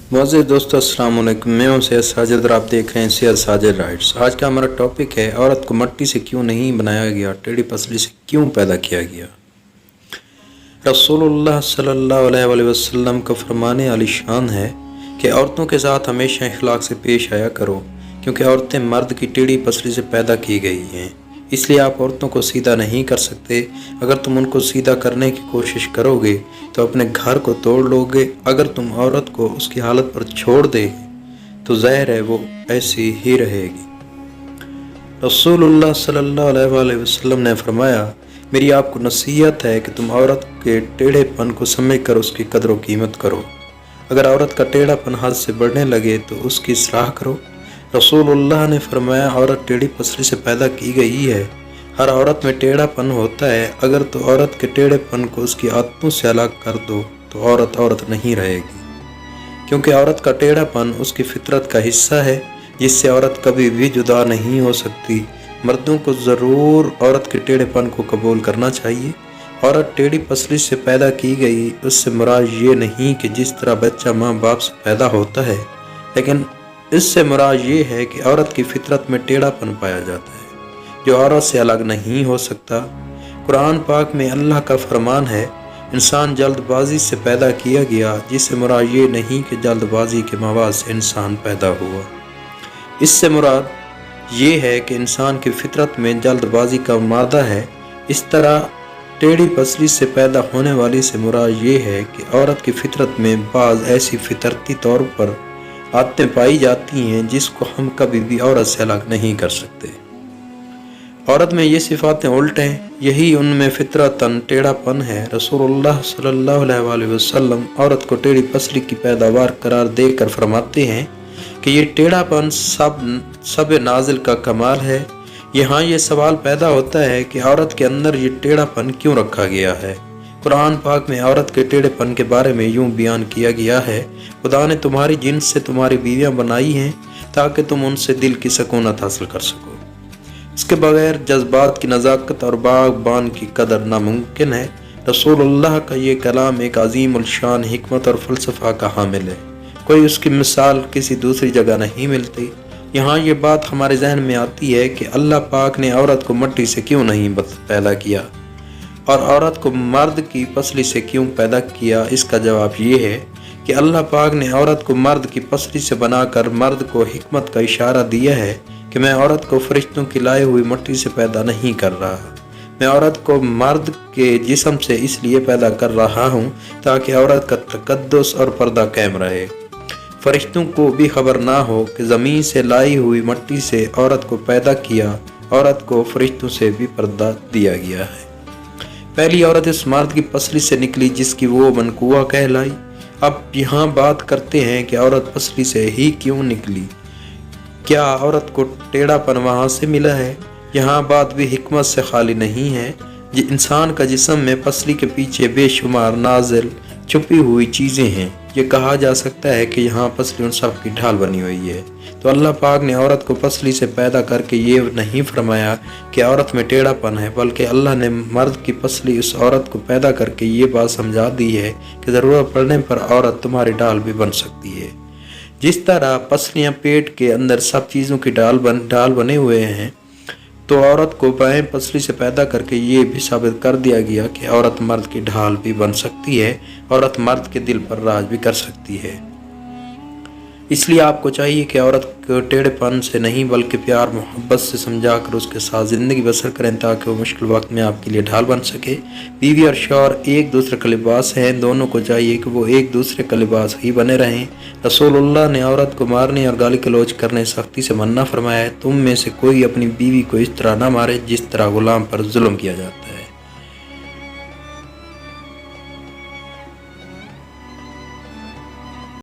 मोअज़्ज़िज़ दोस्तों, अस्सलाम वालेकुम। मैं हूं सैयद साजिद और आप देख रहे हैं सैयद साजिद राइट्स। आज का हमारा टॉपिक है औरत को मट्टी से क्यों नहीं बनाया गया, टेढ़ी पसली से क्यों पैदा किया गया। रसूलुल्लाह सल्लल्लाहु अलैहि वसल्लम का फरमाने आलीशान है कि औरतों के साथ हमेशा इखलाक से पेश आया करो, क्योंकि औरतें मर्द की टेढ़ी पसली से पैदा की गई हैं। इसलिए आप औरतों को सीधा नहीं कर सकते। अगर तुम उनको सीधा करने की कोशिश करोगे तो अपने घर को तोड़ लोगे। अगर तुम औरत को उसकी हालत पर छोड़ दे तो ज़ाहिर है वो ऐसी ही रहेगी। रसूलुल्लाह सल्लल्लाहु अलैहि वसल्लम ने फरमाया, मेरी आपको नसीहत है कि तुम औरत के टेढ़ेपन को समझकर उसकी कदर व कीमत करो। अगर औरत का टेढ़ापन हद से बढ़ने लगे तो उसकी सराह करो। रसूलुल्लाह ने फरमाया, औरत टेढ़ी पसली से पैदा की गई है। हर औरत में टेढ़ापन होता है। अगर तो औरत के टेढ़ेपन को उसकी आदतों से अलग कर दो तो औरत औरत नहीं रहेगी, क्योंकि औरत का टेढ़ापन उसकी फितरत का हिस्सा है, जिससे औरत कभी भी जुदा नहीं हो सकती। मर्दों को ज़रूर औरत के टेढ़ेपन को कबूल करना चाहिए। औरत टेढ़ी पसली से पैदा की गई, उससे मुराद ये नहीं कि जिस तरह बच्चा माँ बाप से पैदा होता है, लेकिन इससे मुराद ये है कि औरत की फितरत में टेढ़ापन पाया जाता है जो औरत से अलग नहीं हो सकता। कुरान पाक में अल्लाह का फरमान है, इंसान जल्दबाजी से पैदा किया गया, जिससे मुराद ये नहीं कि जल्दबाजी के मवाद से इंसान पैदा हुआ। इससे मुराद ये है कि इंसान की फितरत में जल्दबाजी का मादा है। इस तरह टेढ़ी पसली से पैदा होने वाली से मुराद ये है कि औरत की फितरत में बाज़ ऐसी फितरती तौर पर आदतें पाई जाती हैं जिसको हम कभी भी औरत से अलग नहीं कर सकते। औरत में ये सिफातें उल्ट हैं, यही उनमें फितरतन टेढ़ापन है। रसूलुल्लाह सल्लल्लाहु अलैहि वसल्लम औरत को टेढ़ी पसली की पैदावार करार देकर फरमाते हैं कि ये टेढ़ापन सब नाजिल का कमाल है। यहाँ ये सवाल पैदा होता है कि औरत के अंदर ये टेढ़ापन क्यों रखा गया है। कुरान पाक में औरत के टेढ़ेपन के बारे में यूं बयान किया गया है, खुदा ने तुम्हारी जिन्स से तुम्हारी बीवियां बनाई हैं ताकि तुम उनसे दिल की सकूनत हासिल कर सको। इसके बगैर जज्बात की नज़ाकत और बागबान की कदर नामुमकिन है। रसूलुल्लाह का ये कलाम एक अजीम शान हिकमत और फ़लसफ़ा का हामिल है। कोई उसकी मिसाल किसी दूसरी जगह नहीं मिलती। यहाँ ये बात हमारे जहन में आती है कि अल्लाह पाक ने औरत को मिट्टी से क्यों नहीं पैदा किया और औरत को मर्द की पसली से क्यों पैदा किया। इसका जवाब ये है कि अल्लाह पाक ने औरत को मर्द की पसली से बनाकर मर्द को हिकमत का इशारा दिया है कि मैं औरत को फरिश्तों की लाई हुई मिट्टी से पैदा नहीं कर रहा। मैं औरत को मर्द के जिस्म से इसलिए पैदा कर रहा हूँ ताकि औरत का तकद्दुस और पर्दा कायम रहे। फरिश्तों को भी खबर ना हो कि ज़मीन से लाई हुई मिट्टी से औरत को पैदा किया। औरत को फरिश्तों से भी पर्दा दिया गया है। पहली औरत इस मर्द की पसली से निकली जिसकी वो मनकुआ कहलाई। अब यहाँ बात करते हैं कि औरत पसली से ही क्यों निकली। क्या औरत को टेढ़ापन वहाँ से मिला है? यहाँ बात भी हिकमत से खाली नहीं है। इंसान का जिस्म में पसली के पीछे बेशुमार नाजिल छुपी हुई चीज़ें हैं। ये कहा जा सकता है कि यहाँ पसली उन सब की ढाल बनी हुई है। तो अल्लाह पाक ने औरत को पसली से पैदा करके ये नहीं फरमाया कि औरत में टेढ़ापन है, बल्कि अल्लाह ने मर्द की पसली उस औरत को पैदा करके ये बात समझा दी है कि ज़रूरत पड़ने पर औरत तुम्हारी ढाल भी बन सकती है। जिस तरह पसलियाँ पेट के अंदर सब चीज़ों की ढाल बने हुए हैं, तो औरत को बाएं पसली से पैदा करके ये भी साबित कर दिया गया कि औरत मर्द की ढाल भी बन सकती है। औरत मर्द के दिल पर राज भी कर सकती है। इसलिए आपको चाहिए कि औरत को टेढ़ेपन से नहीं बल्कि प्यार मोहब्बत से समझा कर उसके साथ ज़िंदगी बसर करें ताकि वो मुश्किल वक्त में आपके लिए ढाल बन सके। बीवी और शौहर एक दूसरे का लिबास हैं। दोनों को चाहिए कि वो एक दूसरे का लिबास ही बने रहें। रसूलुल्लाह ने औरत को मारने और गाली गलौज करने सख्ती से मन्ना फरमाया है। तुम में से कोई अपनी बीवी को इस तरह ना मारे जिस तरह गुलाम पर जुल्म किया जाता है।